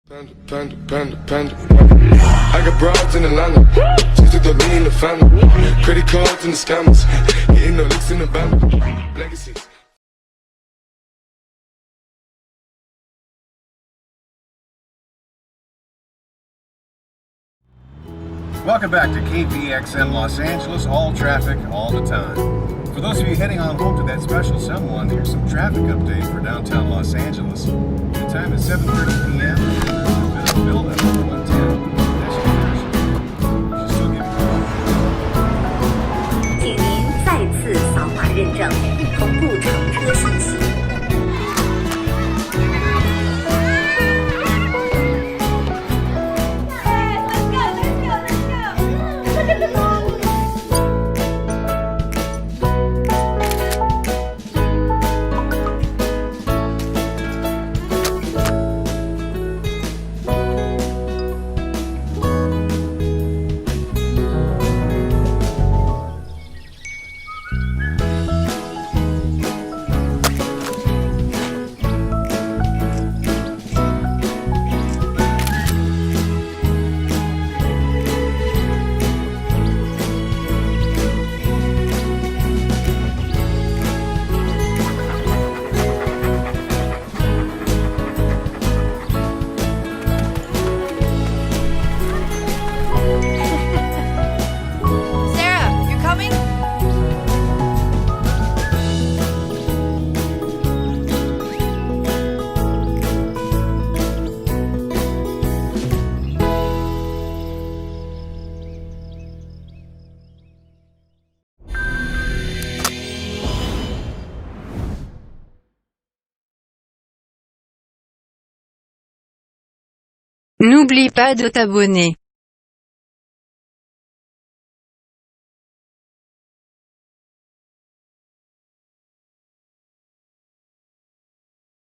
Panda. I got broads in Atlanta. Just took the lean in the family. Credit cards and the scammers. Getting no licks in the band. Legacies. Welcome back to KPXN Los Angeles, all traffic, all the time. For those of you heading on home to that special someone, here's some traffic update for downtown Los Angeles. The time is 7:30 p.m. There's a bit of build-up on 110.请您再次扫码认证，同步乘车信息。N'oublie pas de t'abonner.